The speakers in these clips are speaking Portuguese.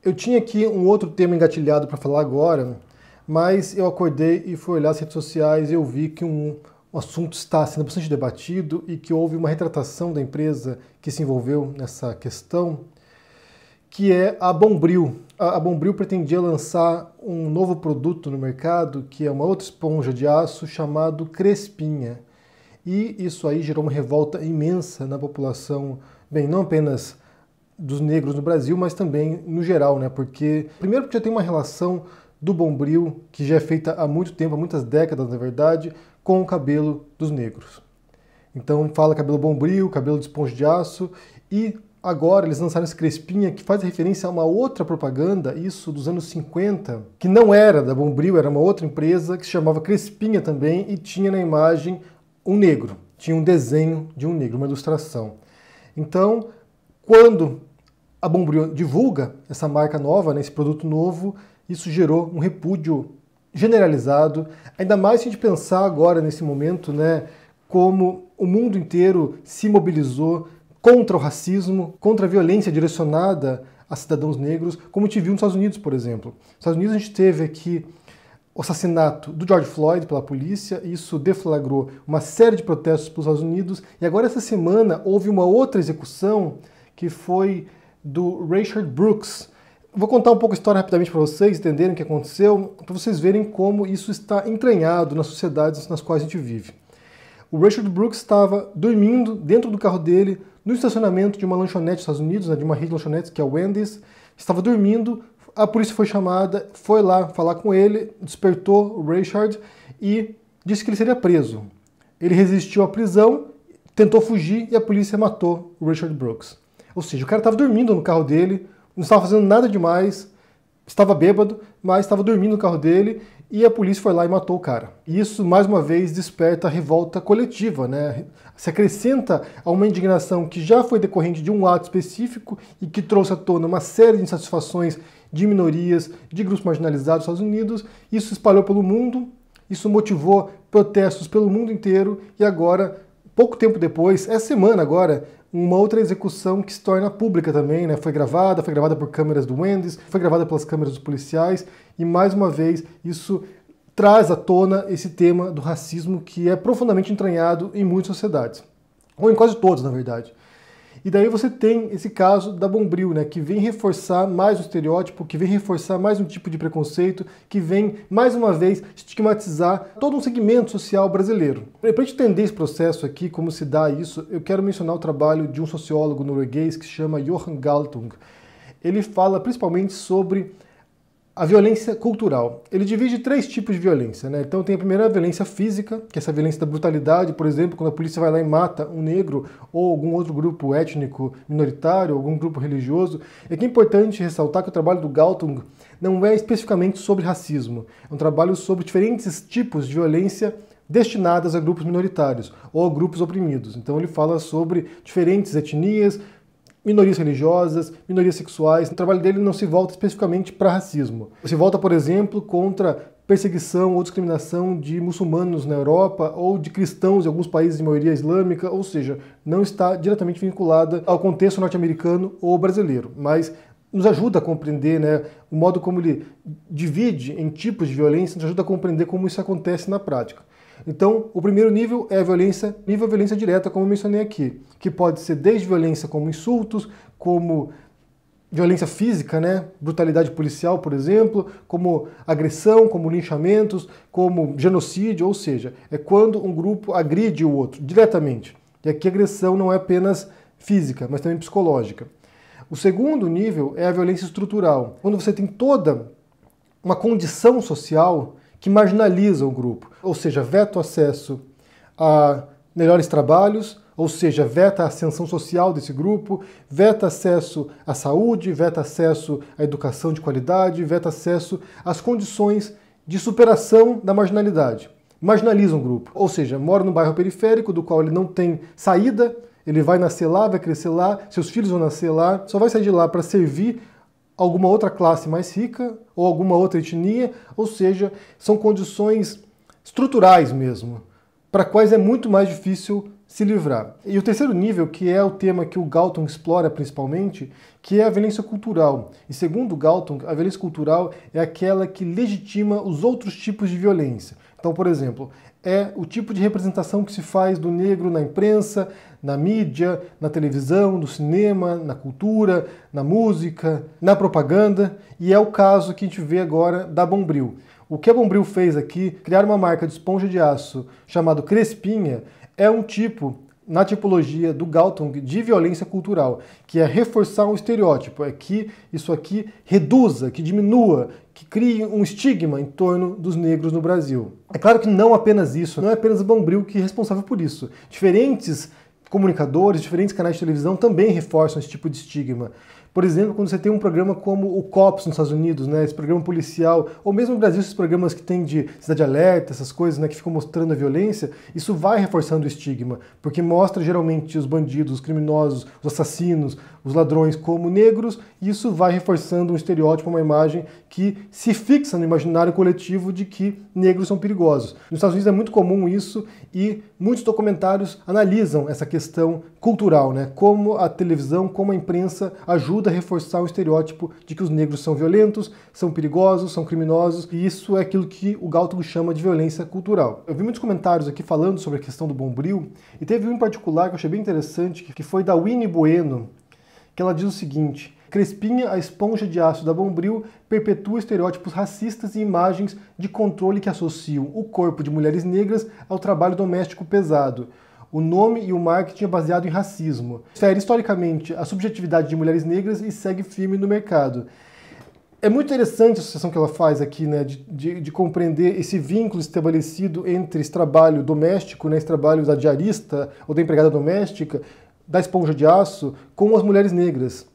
Eu tinha aqui um outro tema engatilhado para falar agora, mas eu acordei e fui olhar as redes sociais e eu vi que um assunto está sendo bastante debatido e que houve uma retratação da empresa que se envolveu nessa questão, que é a Bombril. A Bombril pretendia lançar um novo produto no mercado, que é uma outra esponja de aço chamado Crespinha. E isso aí gerou uma revolta imensa na população, bem, não apenas dos negros no Brasil, mas também no geral, né? Porque, primeiro, porque já tem uma relação do Bombril, que já é feita há muito tempo, há muitas décadas, na verdade, com o cabelo dos negros. Então fala cabelo Bombril, cabelo de esponja de aço, e agora eles lançaram esse Crespinha, que faz referência a uma outra propaganda, isso dos anos 50, que não era da Bombril, era uma outra empresa, que se chamava Crespinha também, e tinha na imagem um negro, tinha um desenho de um negro, uma ilustração. Então, quando a Bombril divulga essa marca nova, né, esse produto novo, isso gerou um repúdio generalizado, ainda mais se a gente pensar agora, nesse momento, né, como o mundo inteiro se mobilizou contra o racismo, contra a violência direcionada a cidadãos negros, como a gente viu nos Estados Unidos, por exemplo. Nos Estados Unidos a gente teve aqui o assassinato do George Floyd pela polícia, isso deflagrou uma série de protestos pelos Estados Unidos, e agora essa semana houve uma outra execução que foi do Rayshard Brooks. Vou contar um pouco a história rapidamente para vocês entenderem o que aconteceu, para vocês verem como isso está entranhado nas sociedades nas quais a gente vive. O Rayshard Brooks estava dormindo dentro do carro dele, no estacionamento de uma lanchonete dos Estados Unidos, né, de uma rede de lanchonetes que é a Wendy's. Estava dormindo, a polícia foi chamada, foi lá falar com ele, despertou o Rayshard e disse que ele seria preso. Ele resistiu à prisão, tentou fugir e a polícia matou o Rayshard Brooks. Ou seja, o cara estava dormindo no carro dele, não estava fazendo nada demais, estava bêbado, mas estava dormindo no carro dele e a polícia foi lá e matou o cara. E isso, mais uma vez, desperta a revolta coletiva, né? Se acrescenta a uma indignação que já foi decorrente de um ato específico e que trouxe à tona uma série de insatisfações de minorias, de grupos marginalizados nos Estados Unidos. Isso se espalhou pelo mundo, isso motivou protestos pelo mundo inteiro e agora, pouco tempo depois, essa semana agora, uma outra execução que se torna pública também, né? Foi gravada por câmeras do Wendy's, foi gravada pelas câmeras dos policiais, e mais uma vez isso traz à tona esse tema do racismo que é profundamente entranhado em muitas sociedades, ou em quase todas, na verdade. E daí você tem esse caso da Bombril, né, que vem reforçar mais um estereótipo, que vem reforçar mais um tipo de preconceito, que vem, mais uma vez, estigmatizar todo um segmento social brasileiro. Para a gente entender esse processo aqui, como se dá isso, eu quero mencionar o trabalho de um sociólogo norueguês que se chama Johan Galtung. Ele fala principalmente sobre a violência cultural. Ele divide três tipos de violência, né? Então tem a primeira violência física, que é essa violência da brutalidade, por exemplo, quando a polícia vai lá e mata um negro ou algum outro grupo étnico minoritário, algum grupo religioso. É que é importante ressaltar que o trabalho do Galtung não é especificamente sobre racismo, é um trabalho sobre diferentes tipos de violência destinadas a grupos minoritários ou a grupos oprimidos. Então ele fala sobre diferentes etnias, minorias religiosas, minorias sexuais. O trabalho dele não se volta especificamente para racismo. Se volta, por exemplo, contra perseguição ou discriminação de muçulmanos na Europa ou de cristãos em alguns países de maioria islâmica, ou seja, não está diretamente vinculada ao contexto norte-americano ou brasileiro, mas nos ajuda a compreender, né, o modo como ele divide em tipos de violência, nos ajuda a compreender como isso acontece na prática. Então, o primeiro nível é a violência, nível violência direta, como eu mencionei aqui, que pode ser desde violência como insultos, como violência física, né, brutalidade policial, por exemplo, como agressão, como linchamentos, como genocídio, ou seja, é quando um grupo agride o outro diretamente. E aqui a agressão não é apenas física, mas também psicológica. O segundo nível é a violência estrutural, quando você tem toda uma condição social que marginaliza o grupo, ou seja, veta o acesso a melhores trabalhos, ou seja, veta a ascensão social desse grupo, veta acesso à saúde, veta acesso à educação de qualidade, veta acesso às condições de superação da marginalidade. Marginaliza um grupo, ou seja, mora num bairro periférico do qual ele não tem saída, ele vai nascer lá, vai crescer lá, seus filhos vão nascer lá, só vai sair de lá para servir alguma outra classe mais rica ou alguma outra etnia, ou seja, são condições estruturais mesmo, para quais é muito mais difícil se livrar. E o terceiro nível, que é o tema que o Galton explora principalmente, que é a violência cultural. E segundo o Galton, a violência cultural é aquela que legitima os outros tipos de violência. Então, por exemplo, é o tipo de representação que se faz do negro na imprensa, na mídia, na televisão, no cinema, na cultura, na música, na propaganda, e é o caso que a gente vê agora da Bombril. O que a Bombril fez aqui, criar uma marca de esponja de aço chamado Crespinha, é um tipo, na tipologia do Galton, de violência cultural, que é reforçar um estereótipo, é que isso aqui reduza, que diminua, que crie um estigma em torno dos negros no Brasil. É claro que não apenas isso, não é apenas a Bombril que é responsável por isso. Diferentes comunicadores, diferentes canais de televisão também reforçam esse tipo de estigma. Por exemplo, quando você tem um programa como o Cops nos Estados Unidos, né, esse programa policial, ou mesmo no Brasil, esses programas que tem de Cidade Alerta, essas coisas, né, que ficam mostrando a violência, isso vai reforçando o estigma, porque mostra geralmente os bandidos, os criminosos, os assassinos, os ladrões como negros, e isso vai reforçando um estereótipo, uma imagem que se fixa no imaginário coletivo de que negros são perigosos. Nos Estados Unidos é muito comum isso, e muitos documentários analisam essa questão cultural, né, como a televisão, como a imprensa ajuda a reforçar o estereótipo de que os negros são violentos, são perigosos, são criminosos, e isso é aquilo que o Galton chama de violência cultural. Eu vi muitos comentários aqui falando sobre a questão do Bombril, e teve um em particular que eu achei bem interessante, que foi da Winnie Bueno, que ela diz o seguinte: Crespinha, a esponja de aço da Bombril, perpetua estereótipos racistas e imagens de controle que associam o corpo de mulheres negras ao trabalho doméstico pesado. O nome e o marketing é baseado em racismo. Fere historicamente a subjetividade de mulheres negras e segue firme no mercado. É muito interessante a associação que ela faz aqui, né, de compreender esse vínculo estabelecido entre esse trabalho doméstico, né, esse trabalho da diarista ou da empregada doméstica, da esponja de aço, com as mulheres negras,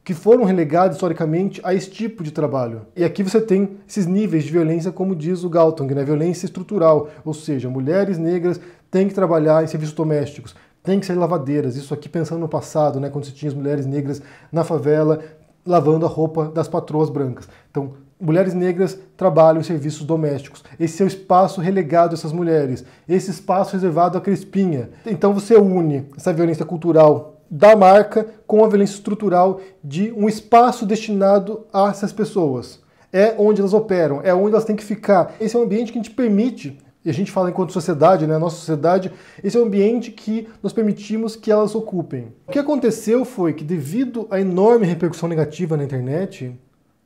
que foram relegadas historicamente a esse tipo de trabalho. E aqui você tem esses níveis de violência, como diz o Galton, né, violência estrutural, ou seja, mulheres negras têm que trabalhar em serviços domésticos, têm que ser lavadeiras, isso aqui pensando no passado, né, quando você tinha as mulheres negras na favela lavando a roupa das patroas brancas. Então, mulheres negras trabalham em serviços domésticos. Esse é o espaço relegado a essas mulheres, esse espaço reservado à Crespinha. Então você une essa violência cultural da marca com a violência estrutural de um espaço destinado a essas pessoas. É onde elas operam, é onde elas têm que ficar. Esse é um ambiente que a gente permite, e a gente fala enquanto sociedade, né, a nossa sociedade, esse é um ambiente que nós permitimos que elas ocupem. O que aconteceu foi que, devido à enorme repercussão negativa na internet,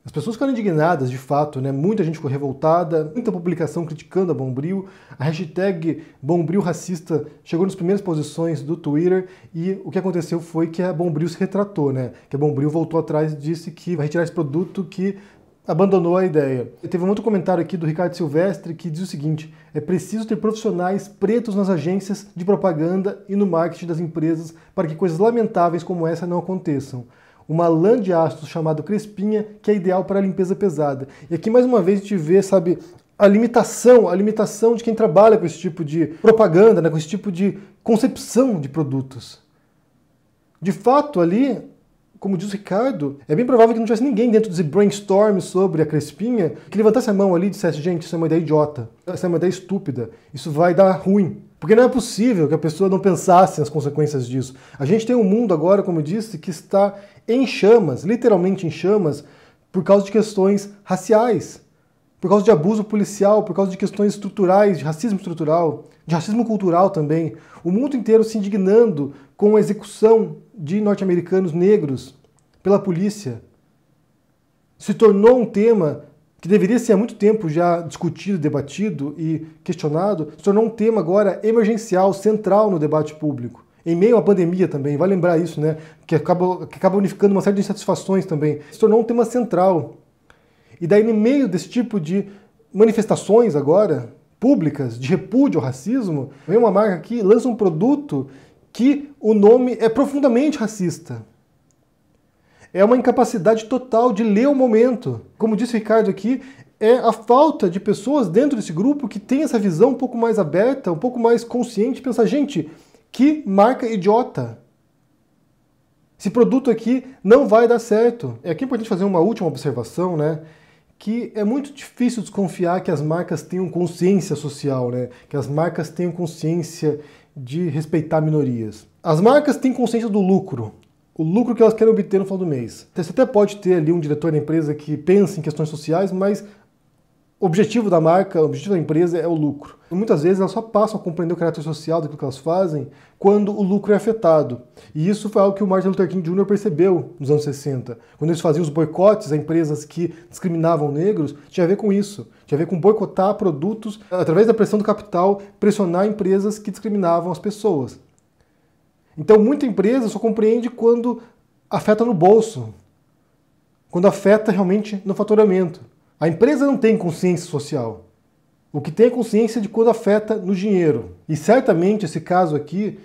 as pessoas ficaram indignadas, de fato, né? Muita gente ficou revoltada, muita publicação criticando a Bombril, a hashtag Bombril Racista chegou nas primeiras posições do Twitter, e o que aconteceu foi que a Bombril se retratou, né? Que a Bombril voltou atrás e disse que vai retirar esse produto, que abandonou a ideia. Teve um outro comentário aqui do Ricardo Silvestre que diz o seguinte: é preciso ter profissionais pretos nas agências de propaganda e no marketing das empresas para que coisas lamentáveis como essa não aconteçam. Uma lã de ácido chamado Crespinha, que é ideal para a limpeza pesada. E aqui mais uma vez a gente vê, sabe, a limitação de quem trabalha com esse tipo de propaganda, né, com esse tipo de concepção de produtos. De fato, ali, como diz o Ricardo, é bem provável que não tivesse ninguém dentro desse brainstorm sobre a Crespinha que levantasse a mão ali e dissesse: gente, isso é uma ideia idiota, isso é uma ideia estúpida, isso vai dar ruim. Porque não é possível que a pessoa não pensasse nas consequências disso. A gente tem um mundo agora, como eu disse, que está em chamas, literalmente em chamas, por causa de questões raciais, por causa de abuso policial, por causa de questões estruturais, de racismo estrutural, de racismo cultural também. O mundo inteiro se indignando com a execução de norte-americanos negros pela polícia. Se tornou um tema que deveria ser há muito tempo já discutido, debatido e questionado, se tornou um tema agora emergencial, central no debate público. Em meio à pandemia também, vai lembrar isso, né? Que acaba unificando uma série de insatisfações também. Se tornou um tema central. E daí, no meio desse tipo de manifestações agora, públicas, de repúdio ao racismo, vem uma marca que lança um produto que o nome é profundamente racista. É uma incapacidade total de ler o momento. Como disse o Ricardo aqui, é a falta de pessoas dentro desse grupo que tem essa visão um pouco mais aberta, um pouco mais consciente, de pensar: gente, que marca idiota. Esse produto aqui não vai dar certo. É aqui importante fazer uma última observação, né? Que é muito difícil desconfiar que as marcas tenham consciência social, né? Que as marcas tenham consciência de respeitar minorias. As marcas têm consciência do lucro, o lucro que elas querem obter no final do mês. Você até pode ter ali um diretor da empresa que pensa em questões sociais, mas o objetivo da marca, o objetivo da empresa é o lucro. E muitas vezes elas só passam a compreender o caráter social daquilo que elas fazem quando o lucro é afetado. E isso foi algo que o Martin Luther King Jr. percebeu nos anos 60. Quando eles faziam os boicotes a empresas que discriminavam negros, tinha a ver com isso. Tinha a ver com boicotar produtos, através da pressão do capital, pressionar empresas que discriminavam as pessoas. Então muita empresa só compreende quando afeta no bolso, quando afeta realmente no faturamento. A empresa não tem consciência social. O que tem é consciência de quando afeta no dinheiro. E certamente esse caso aqui,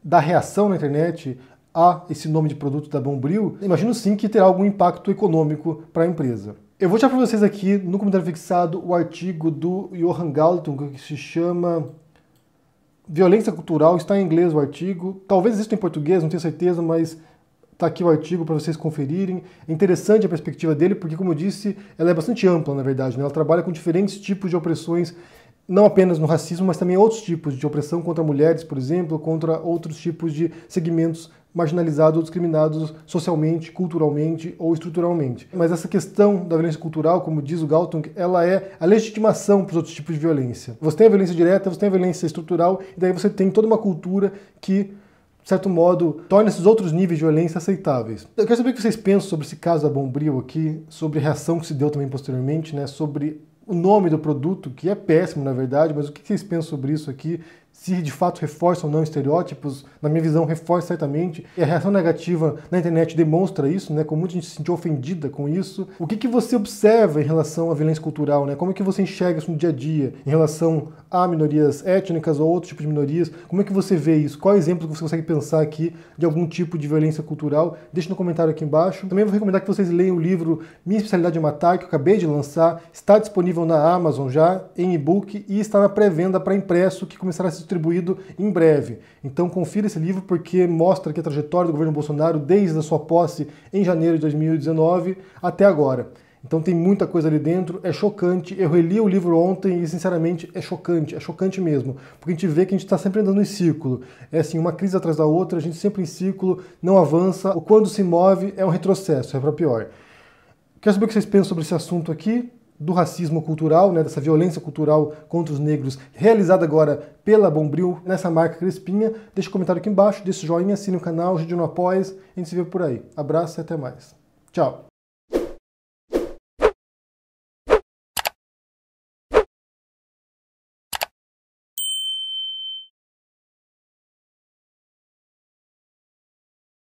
da reação na internet a esse nome de produto da Bombril, imagino sim que terá algum impacto econômico para a empresa. Eu vou deixar para vocês aqui no comentário fixado o artigo do Johan Galtung, que se chama Violência Cultural. Está em inglês o artigo, talvez exista em português, não tenho certeza, mas está aqui o artigo para vocês conferirem. É interessante a perspectiva dele, porque, como eu disse, ela é bastante ampla, na verdade, né? Ela trabalha com diferentes tipos de opressões, não apenas no racismo, mas também outros tipos de opressão contra mulheres, por exemplo, contra outros tipos de segmentos marginalizados ou discriminados socialmente, culturalmente ou estruturalmente. Mas essa questão da violência cultural, como diz o Galtung, ela é a legitimação para os outros tipos de violência. Você tem a violência direta, você tem a violência estrutural, e daí você tem toda uma cultura que, de certo modo, torna esses outros níveis de violência aceitáveis. Eu quero saber o que vocês pensam sobre esse caso da Bombril aqui, sobre a reação que se deu também posteriormente, né, sobre o nome do produto, que é péssimo na verdade, mas o que vocês pensam sobre isso aqui? Se de fato reforça ou não estereótipos? Na minha visão, reforça certamente. E a reação negativa na internet demonstra isso, né? Como muita gente se sentiu ofendida com isso. O que você observa em relação à violência cultural, né? Como é que você enxerga isso no dia a dia, em relação a minorias étnicas ou outros tipos de minorias? Como é que você vê isso? Qual é o exemplo que você consegue pensar aqui de algum tipo de violência cultural? Deixe no comentário aqui embaixo. Também vou recomendar que vocês leiam o livro Minha Especialidade é Matar, que eu acabei de lançar. Está disponível na Amazon já, em e-book, e está na pré-venda para impresso, que começará a ser distribuído em breve. Então confira esse livro, porque mostra aqui a trajetória do governo Bolsonaro desde a sua posse em janeiro de 2019 até agora. Então tem muita coisa ali dentro, é chocante. Eu reli o livro ontem e, sinceramente, é chocante mesmo. Porque a gente vê que a gente está sempre andando em círculo. É assim, uma crise atrás da outra, a gente sempre em círculo, não avança. Ou quando se move, é um retrocesso, é para pior. Quero saber o que vocês pensam sobre esse assunto aqui, do racismo cultural, né, dessa violência cultural contra os negros, realizada agora pela Bombril, nessa marca Crespinha. Deixa um comentário aqui embaixo, deixa o joinha, assine o canal, ajude no apoia, a gente se vê por aí. Abraço e até mais. Tchau!